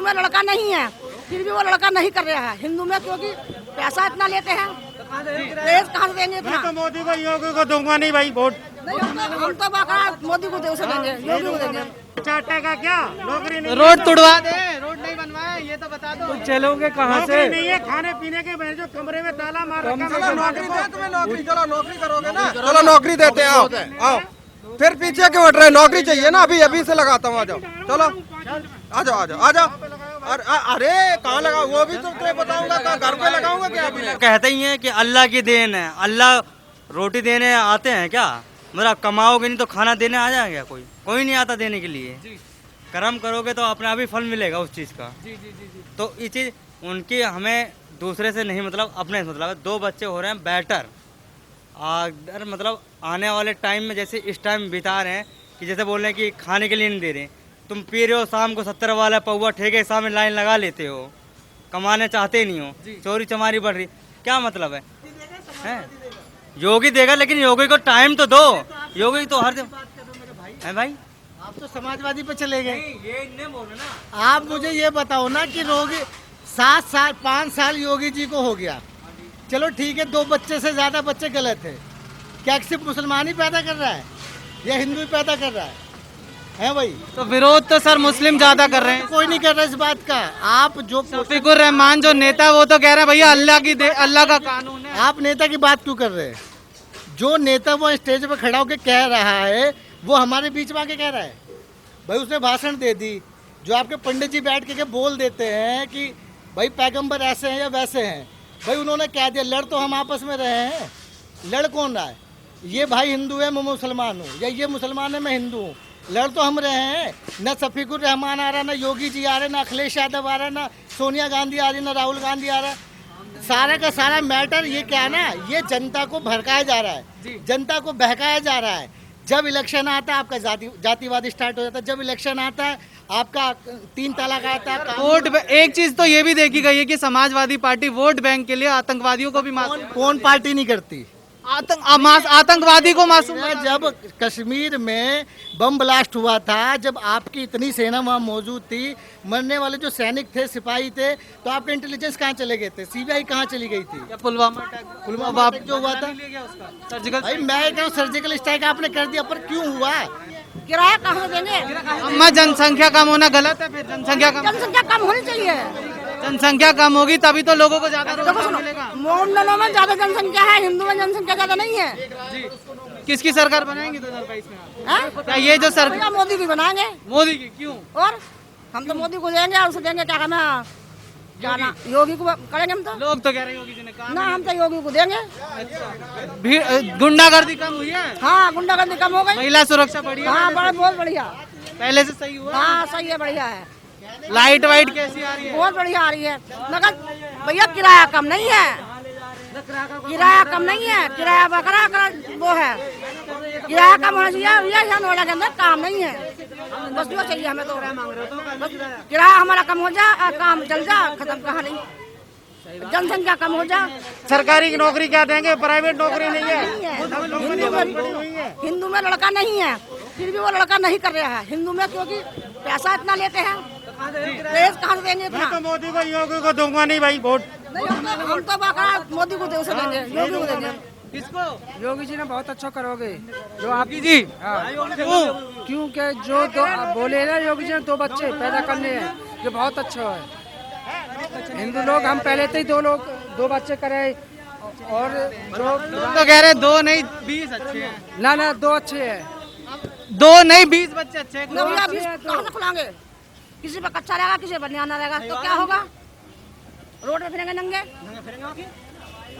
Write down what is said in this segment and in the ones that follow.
में लड़का नहीं है, फिर भी वो लड़का नहीं कर रहा है हिंदू में, क्योंकि पैसा इतना लेते हैं, दहेज कहाँ से देंगे इतना? तो मोदी को योगी को दूंगा नहीं भाई वोट। हम तो बाकायदा मोदी को दे, उसे देंगे, योगी को देंगे। चाटेगा क्या? नौकरी नहीं, रोड तुड़वा दे, रोड नहीं बनवाए, ये तो बता दो। तो चलोगे कहाँ से? नौकरी नहीं है, खाने पीने के जो कमरे में ताला मार रखा है। चलो नौकरी दे, तुम्हें नौकरी, चलो नौकरी करोगे ना, चलो नौकरी देते हैं, आओ आओ, फिर पीछे क्यों हट रहे? नौकरी चाहिए ना, अभी अभी से लगाता हूँ, आ जाओ, चलो आ जाओ आ जाओ आ जाओ। अरे कहाँ लगा, वो भी तो तुम्हें बताऊंगा, कहाँ घर पे लगाऊंगा क्या? अभी कहते ही हैं कि अल्लाह की देन है, अल्लाह रोटी देने आते हैं क्या? मतलब कमाओगे नहीं तो खाना देने आ जाएगा कोई? कोई नहीं आता देने के लिए। कर्म करोगे तो अपने आप ही फल मिलेगा उस चीज़ का। तो ये चीज़ उनकी, हमें दूसरे से नहीं मतलब, अपने से मतलब है। 2 बच्चे हो रहे हैं बेटर, अगर मतलब आने वाले टाइम में जैसे इस टाइम बिता रहे हैं कि जैसे बोल रहे हैं कि खाने के लिए नहीं दे रहे, तुम पी रहे हो शाम को 70 वाला पौवा ठेके के सामने लाइन लगा लेते हो, कमाने चाहते नहीं हो, चोरी चमारी बढ़ रही, क्या मतलब है? योगी देगा, लेकिन योगी को टाइम तो दो। योगी तो हर है भाई। आप तो समाजवादी पे चले गए। ये नहीं बोलो ना। आप मुझे ये बताओ ना कि योगी 7 साल 5 साल योगी जी को हो गया, चलो ठीक है, 2 बच्चे से ज्यादा बच्चे गलत है, क्या सिर्फ मुसलमान ही पैदा कर रहा है या हिंदू ही पैदा कर रहा है भाई? तो विरोध तो सर मुस्लिम ज्यादा कर रहे हैं। कोई नहीं कर रहा इस बात का। आप जो शफीकुर रहमान जो नेता है वो तो कह रहे हैं भैया अल्लाह का कानून है। आप नेता की बात क्यों कर रहे हैं? जो नेता वो स्टेज पे खड़ा होकर कह रहा है वो हमारे बीच में आके कह रहा है भाई, उसने भाषण दे दी। जो आपके पंडित जी बैठ के बोल देते हैं कि भाई पैगंबर ऐसे हैं या वैसे हैं, भाई उन्होंने कह दिया, लड़ तो हम आपस में रहे हैं, लड़ कौन रहा है? ये भाई हिंदू है मैं मुसलमान हूँ, या ये मुसलमान है मैं हिंदू हूँ, लड़ तो हम रहे हैं। न शफीकुर रहमान आ रहा, ना योगी जी आ रहे, ना अखिलेश यादव आ रहा, ना सोनिया गांधी आ रही, ना राहुल गांधी आ रहा। सारा का सारा मैटर ये क्या है ना, ये जनता को भड़काया जा रहा है, जनता को बहकाया जा रहा है। जब इलेक्शन आता है आपका जातिवाद स्टार्ट हो जाता है, जब इलेक्शन आता है आपका 3 तलाक आता है। वोट एक चीज तो ये भी देखी गई है कि समाजवादी पार्टी वोट बैंक के लिए आतंकवादियों को भी कौन पार्टी नहीं करती? आतंकवादी को मासूम। जब कश्मीर में बम ब्लास्ट हुआ था, जब आपकी इतनी सेना वहाँ मौजूद थी, मरने वाले जो सैनिक थे, सिपाही थे, तो आपके इंटेलिजेंस कहाँ चले गए थे? सीबीआई कहाँ चली गई थी? पुलवामा अटैक जो हुआ था, सर्जिकल, भाई मैं कहूँ सर्जिकल स्ट्राइक आपने कर दिया, पर क्यों हुआ? किराया कहाँ से देंगे? अम्मा जनसंख्या कम होना गलत है? फिर जनसंख्या कम होनी चाहिए। जनसंख्या कम होगी तभी तो लोगों को ज्यादा रोजगार मिलेगा। मोमडनों में ज्यादा जनसंख्या है, हिंदू में जनसंख्या ज्यादा नहीं है। किसकी सरकार बनाएंगे 2022 में? हाँ? क्या ये जो सरकार मोदी की बनाएंगे? मोदी की क्यों? और हम तो मोदी को देंगे, और उसे देंगे क्या कहना, क्या ना योगी को करेंगे हम तो। लोग तो कह रहे हैं योगी जी ने कहा ना, हम तो योगी को देंगे। गुंडागर्दी कम हुई है? हाँ, गुंडागर्दी कम हो गई, महिला सुरक्षा बढ़ी है? हाँ बहुत बढ़िया, पहले से सही हुआ? हाँ सही है, बढ़िया है। लाइट वाइट कैसी आ रही है? बहुत बढ़िया आ रही है, मगर भैया किराया कम नहीं है, किराया कम नहीं है, किराया बकरा वो है, किराया कम होना चाहिए भैया। नोएडा के अंदर काम नहीं है, बस जो चाहिए हमें तो बस किराया हमारा कम हो जा, काम चल जा, खत्म कहाँ नहीं, जनसंख्या कम हो जा। सरकारी की नौकरी क्या देंगे? प्राइवेट नौकरी नहीं है। हिंदू में लड़का नहीं है, फिर भी वो लड़का नहीं कर रहा है हिंदू में, क्योंकि पैसा इतना लेते हैं, दहेज कहाँ से देंगे इतना? तो मोदी को योगी को दूंगा नहीं भाई वोट। हम तो बाकायदा मोदी को दे, उसे देंगे, योगी को देंगे। किसको? योगी जी ने बहुत अच्छा करोगे जो आप योगी जी। क्योंकि जो बोले ना योगी जी ने 2 बच्चे पैदा करने हैं, ये बहुत अच्छा है। हिंदू लोग हम पहले से ही 2 बच्चे करे, और जो तो कह रहे 2 नहीं 20 अच्छे हैं। ना 2 अच्छे हैं, 2 नहीं 20 बच्चे अच्छे हैं। भैया अभी कहाँ से खुलाएंगे? किसी पे कच्चा रहेगा, किसी पे बनियाना रहेगा, तो क्या होगा? रोड पे फिरेंगे नंगे।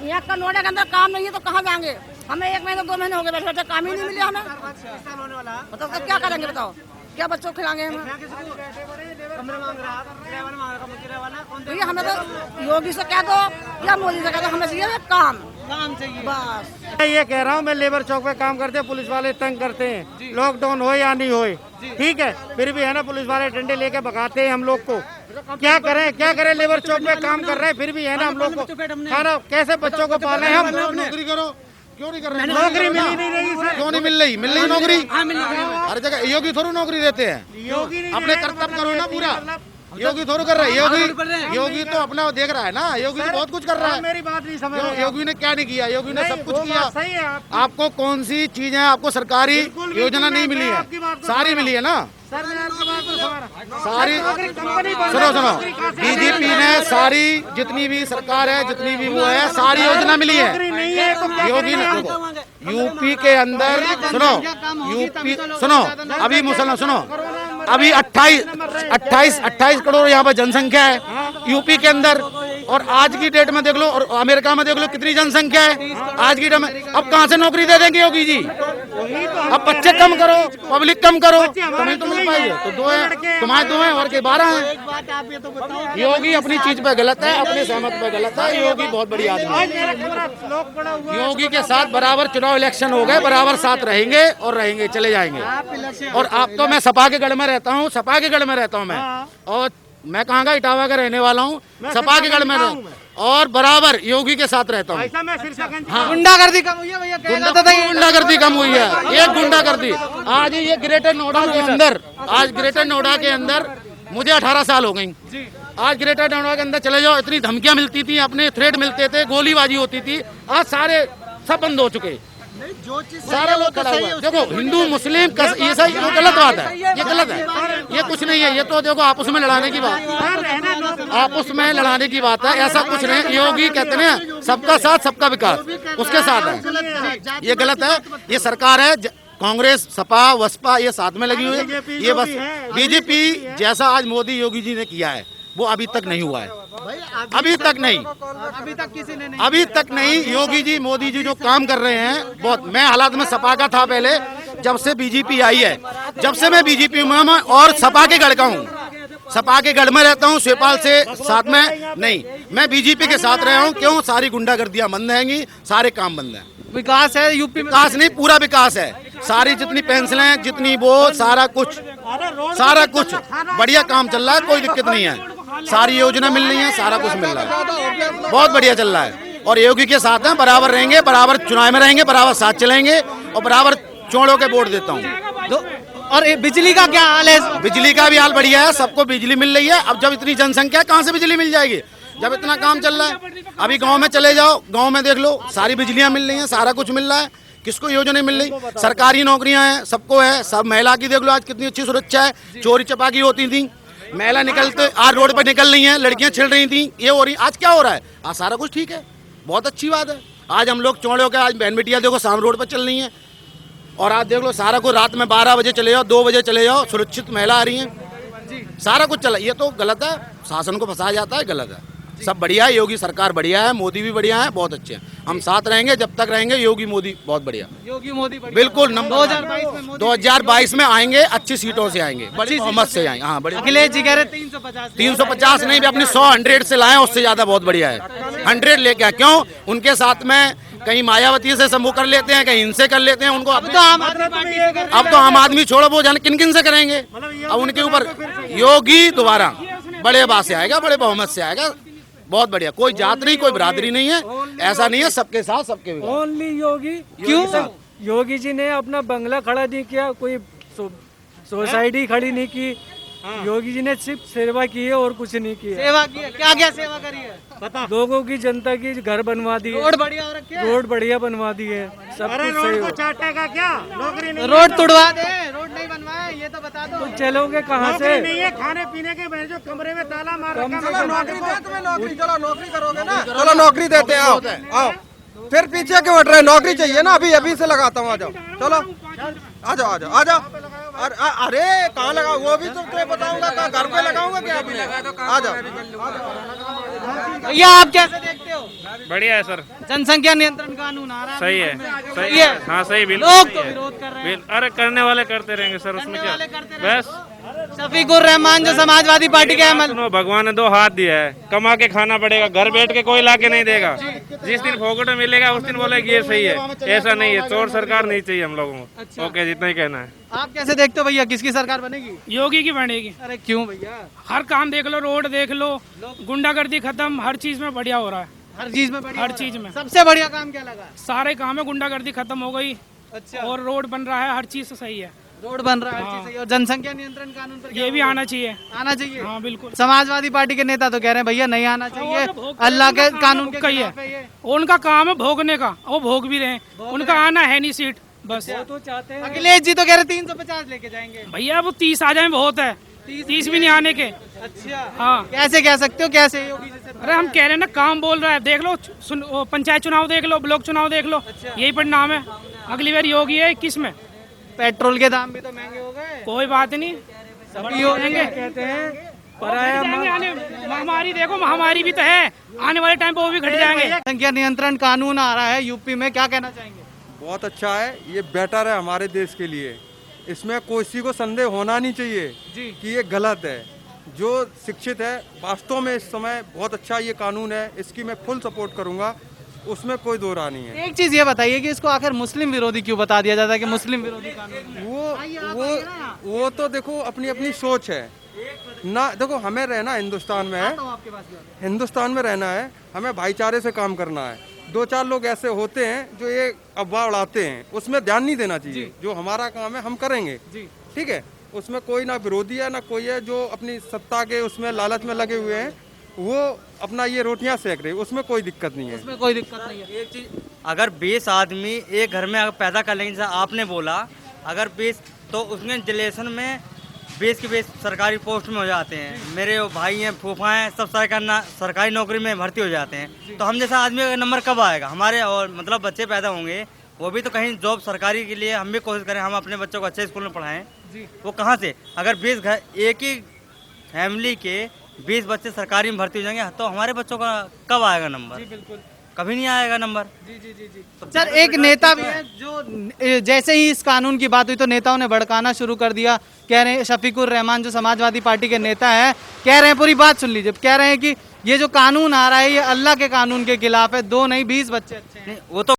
यहाँ का नोएडा के अंदर काम नहीं है तो कहाँ जाएंगे? हमें 1 महीने 2 महीने हो गए बैठे बैठे, काम ही नहीं मिले हमें। बताओ तो क्या करेंगे? बताओ क्या बच्चों को खिलाएंगे हम? भैया हमें तो योगी से कह दो या मोदी से कह दो, हमें चाहिए काम चाहिए बस। ये कह रहा हूँ मैं, लेबर चौक पे काम करते हैं, पुलिस वाले तंग करते हैं, लॉकडाउन हो या नहीं होए, ठीक है, फिर भी है ना पुलिस वाले डंडे लेके भगाते हैं हम लोग को। क्या करें? लेबर चौक पे काम कर रहे हैं, फिर भी है ना हम लोग को खाना, कैसे बच्चों को पाले हम? नौकरी करो, क्यों नहीं कर रहे? नौकरी मिली नहीं रही सर। क्यों नहीं मिल रही नौकरी? हर जगह योगी थोड़ी नौकरी देते हैं। योगी अपने कर्तव्य करो ना पूरा। योगी थोड़ा कर रहा है, योगी तो अपना देख रहा है ना, योगी तो बहुत कुछ कर रहा है। मेरी बात नहीं समझ रहे। योगी ने क्या नहीं किया, योगी ने सब कुछ वो किया। बात सही है आपको कौन सी चीज है, आपको सरकारी बिल्कुल भी योजना नहीं मैं मिली है, आपकी बात को सारी मिली है ना, सर मैं आपकी बात को समझ रहा। सारी। कंपनी सुनो बीजेपी ने सारी जितनी भी सरकार है, जितनी भी वो है, सारी योजना मिली है। नहीं है तो क्या योगी ने देखो यूपी के अंदर सुनो अभी मुसलमान सुनो, अभी 28 करोड़ यहाँ पर जनसंख्या है यूपी के अंदर, और आज की डेट में देख लो, और अमेरिका में देख लो कितनी जनसंख्या है आज की डेट में। अब कहाँ से नौकरी दे देंगे योगी जी? अब बच्चे कम करो, पब्लिक कम करो, तुम्हें तो मिल पाएगी। तो 2 है, तुम्हारे 2 है और के 12 हैं। एक बात आप ये तो बताओ, योगी अपनी चीज पे गलत है, अपने सहमत पे गलत है। योगी बहुत बड़ी आदमी है। योगी के साथ बराबर चुनाव इलेक्शन हो गए, बराबर साथ रहेंगे और रहेंगे, चले जाएंगे। और आप तो मैं सपा के गढ़ में रहता हूँ, सपा के गढ़ में रहता हूँ मैं, और मैं कहाँ का इटावा का रहने वाला हूँ, सपा के गढ़ में और बराबर योगी के साथ रहता हूँ। ऐसा मैं सिरसागंज गुंडागर्दी कम हुई है भैया, गुंडागर्दी कम हुई है, ये गुंडागर्दी। आज ये ग्रेटर नोएडा के अंदर, आज ग्रेटर नोएडा के अंदर मुझे 18 साल हो गई। आज ग्रेटर नोएडा के अंदर चले जाओ, इतनी धमकियां मिलती थी, अपने थ्रेट मिलते थे, गोलीबाजी होती थी। आज सारे सब बंद हो चुके, जो चीज सारा लोग खड़ा हुआ। देखो हिंदू मुस्लिम ये सही, ये गलत बात है, ये गलत है, ये कुछ नहीं है। ये तो देखो आपस में लड़ाने की बात, आपस में लड़ाने की बात है, ऐसा कुछ नहीं। योगी कहते हैं सबका साथ सबका विकास, उसके साथ है। ये गलत है, ये सरकार है, कांग्रेस सपा बसपा ये साथ में लगी हुई है। ये बस बीजेपी जैसा आज मोदी योगी जी ने किया है वो अभी तक नहीं हुआ है, अभी तक नहीं, अभी तक नहीं। योगी जी मोदी जी जो काम कर रहे हैं बहुत। मैं हालात में सपा का था पहले, जब से बीजेपी आई है, जब से मैं बीजेपी में और सपा के गढ़ का हूँ, सपा के गढ़ में रहता हूँ, शिवपाल से साथ में नहीं, मैं बीजेपी के साथ रहा हूँ। क्यों? सारी गुंडागर्दियां बंद रहेंगी, सारे काम बंद हैं। विकास है यूपी में, विकास नहीं, पूरा विकास है। सारी जितनी पेंसिलें, जितनी वो, सारा कुछ बढ़िया काम चल रहा है, कोई दिक्कत नहीं है। सारी योजना मिल रही है, सारा कुछ मिल रहा है, बहुत बढ़िया चल रहा है। और योगी के साथ हैं, बराबर रहेंगे, बराबर चुनाव में रहेंगे, बराबर साथ चलेंगे, और बराबर चोड़ों के वोट देता हूँ। और बिजली का क्या हाल है? बिजली का भी हाल बढ़िया है, सबको बिजली मिल रही है। अब जब इतनी जनसंख्या कहाँ से बिजली मिल जाएगी, जब इतना काम चल रहा है। अभी गांव में चले जाओ, गांव में देख लो, सारी बिजलियां मिल रही हैं, सारा कुछ मिल रहा है। किसको योजना नहीं मिल रही? सरकारी नौकरियां हैं, सबको है। सब महिला की देख लो आज कितनी अच्छी सुरक्षा है। चोरी चपाकी होती थी, महिला निकलते आज रोड पर निकल रही हैं, लड़कियां छिड़ रही थी, ये हो रही। आज क्या हो रहा है? आज सारा कुछ ठीक है, बहुत अच्छी बात है। आज हम लोग चौड़े होकर आज बहन बेटियां देखो शाम रोड पर चल रही हैं, और आज देख लो सारा कुछ। रात में 12 बजे चले जाओ, 2 बजे चले जाओ, सुरक्षित महिला आ रही हैं, सारा कुछ चला। ये तो गलत है, शासन को फंसाया जाता है, गलत है। सब बढ़िया है, योगी सरकार बढ़िया है, मोदी भी बढ़िया है, बहुत अच्छे हैं। हम साथ रहेंगे जब तक रहेंगे। योगी मोदी बहुत बढ़िया, योगी मोदी बिल्कुल नंबर 2022 में आएंगे, अच्छी सीटों से आएंगे, बड़ी बहुमत से आएंगे। हाँ, बड़ी। अखिलेश जी कह रहे 350 नहीं भी अपनी 100 से लाए, उससे ज्यादा बहुत बढ़िया है। 100 लेके आए, क्यों? उनके साथ में कहीं मायावती से समूह कर लेते हैं, कहीं इनसे कर लेते हैं। उनको अब तो आम आदमी छोड़ो, वो जाने किन किन से करेंगे। अब उनके ऊपर योगी दोबारा बड़े बात से आएगा, बड़े बहुमत से आएगा, बहुत बढ़िया। कोई जात नहीं, कोई बिरादरी नहीं है, ऐसा नहीं है, सबके साथ सबके विकास। ओनली योगी। क्यों? योगी जी ने अपना बंगला खड़ा नहीं किया, कोई सोसाइटी खड़ी नहीं की। योगी जी ने सिर्फ सेवा की है और कुछ नहीं किया। सेवा की है? क्या क्या सेवा करी है? लोगों की, जनता की घर बनवा दी है, रोड बढ़िया हो रखे हैं? रोड बढ़िया बनवा दी है, सब कुछ सही हो। चाटेगा क्या? नौकरी नहीं, रोड तुड़वा दे, रोड नहीं बनवाए, ये तो बता दो। तो चलोगे कहाँ से? नौकरी नहीं है, खाने पीने के जो कमरे में ताला मार रखा है। चलो नौकरी दे तुम्हें, नौकरी, चलो नौकरी करोगे ना, चलो नौकरी देते हैं, आओ आओ। फिर पीछे क्यों हट रहे? नौकरी चाहिए ना, अभी अभी से लगाता हूँ, आ जाओ, चलो आ जाओ, आ जाओ, आ जाओ। अरे कहाँ लगा? वो भी तो तुम्हें बताऊंगा, कहाँ घर पे लगाऊंगा क्या? अभी आ जाओ। भैया आप कैसे देखते हो? बढ़िया है सर, जनसंख्या नियंत्रण कानून आ रहा है, सही है, सही है। हाँ सही, बिल्कुल। लोग तो विरोध कर रहे हैं। अरे करने वाले करते रहेंगे सर, उसमें क्या बस। शफीकुर रहमान जो समाजवादी पार्टी के अमल, सुनो, भगवान ने 2 हाथ दिया है, कमा के खाना पड़ेगा, घर बैठ के कोई ला के नहीं देगा। जिस दिन फोकट में मिलेगा उस दिन बोलेगा ये सही है, ऐसा नहीं है। चोर सरकार नहीं चाहिए हम लोगों को। अच्छा। ओके, जितना ही कहना है। आप कैसे देखते हो भैया, किसकी सरकार बनेगी? योगी की बनेगी। अरे क्यों भैया? हर काम देख लो, रोड देख लो, गुंडागर्दी खत्म, हर चीज में बढ़िया हो रहा है। हर चीज में बढ़िया हर हो रहा है। चीज में सबसे बढ़िया काम क्या लगा? सारे काम में गुंडागर्दी खत्म हो गई, अच्छा, और रोड बन रहा है, हर चीज सही है। रोड बन रहा है, हर चीज़ सही है। और जनसंख्या नियंत्रण कानून पर क्या ये भी आना चाहिए। आना चाहिए? हाँ बिल्कुल। समाजवादी पार्टी के नेता तो कह रहे हैं भैया नहीं आना चाहिए, अल्लाह के कानून के खिलाफ है ये। उनका काम है भोगने का, वो भोग भी रहे हैं, उनका आना है नहीं सीट बस। अखिलेश जी तो कह रहे 350 लेके जाएंगे। भैया वो 30 आ जाए बहुत है, 30 भी नहीं आने के। अच्छा, हाँ कैसे कह सकते हो, कैसे योगी जी से? अरे हम कह रहे हैं ना, काम बोल रहा है, देख लो वो पंचायत चुनाव देख लो, ब्लॉक चुनाव देख लो, यही परिणाम है। अगली बार योगी है 21 में। पेट्रोल के दाम भी तो महंगे हो गए, कोई बात नहीं, सभी हो जाएंगे कहते हैं। महामारी देखो, महामारी भी तो है, आने वाले टाइम पे वो भी घट जाएंगे। संख्या नियंत्रण कानून आ रहा है यूपी में, क्या कहना चाहेंगे? बहुत अच्छा है, ये बेटर है हमारे देश के लिए। इसमें किसी को संदेह होना नहीं चाहिए कि ये गलत है। जो शिक्षित है वास्तव में इस समय बहुत अच्छा ये कानून है, इसकी मैं फुल सपोर्ट करूंगा, उसमें कोई दो राय नहीं है। एक चीज ये बताइए कि इसको आखिर मुस्लिम विरोधी क्यों बता दिया जाता है कि मुस्लिम विरोधी कानून है? वो तो देखो अपनी अपनी सोच है ना। देखो हमें रहना हिंदुस्तान में है, हिंदुस्तान में रहना है, हमें भाईचारे से काम करना है। 2-4 लोग ऐसे होते हैं जो ये अफवाह उड़ाते हैं, उसमें ध्यान नहीं देना चाहिए। जो हमारा काम है हम करेंगे, ठीक है। उसमें कोई ना विरोधी है ना कोई है जो अपनी सत्ता के उसमें लालच में लगे हुए हैं, वो अपना ये रोटियां सेक रहे, उसमें कोई दिक्कत नहीं है। उसमें कोई दिक्कत नहीं है। एक चीज, अगर 20 आदमी एक घर में अगर पैदा कर लेंगे, जैसा आपने बोला, अगर 20 तो उसमें रिलेशन में 20 के 20 सरकारी पोस्ट में हो जाते हैं। मेरे भाई हैं, फूफा हैं, सब सरकारी नौकरी में भर्ती हो जाते हैं। तो हम जैसा आदमी का नंबर कब आएगा हमारे? और मतलब बच्चे पैदा होंगे, वो भी तो कहीं जॉब सरकारी के लिए हम भी कोशिश करें, हम अपने बच्चों को अच्छे स्कूल में पढ़ाएं। वो कहाँ से? अगर 20 घर, एक ही फैमिली के 20 बच्चे सरकारी में भर्ती हो जाएंगे, तो हमारे बच्चों का कब आएगा नंबर? बिल्कुल कभी नहीं आएगा नंबर। सर, एक नेता भी है जो जैसे ही इस कानून की बात हुई तो नेताओं ने भड़काना शुरू कर दिया। कह रहे हैं शफीकुर रहमान जो समाजवादी पार्टी के नेता है, कह रहे हैं, पूरी बात सुन लीजिए, कह रहे हैं कि ये जो कानून आ रहा है ये अल्लाह के कानून के खिलाफ है। 2 नहीं 20 बच्चे अच्छे हैं। वो तो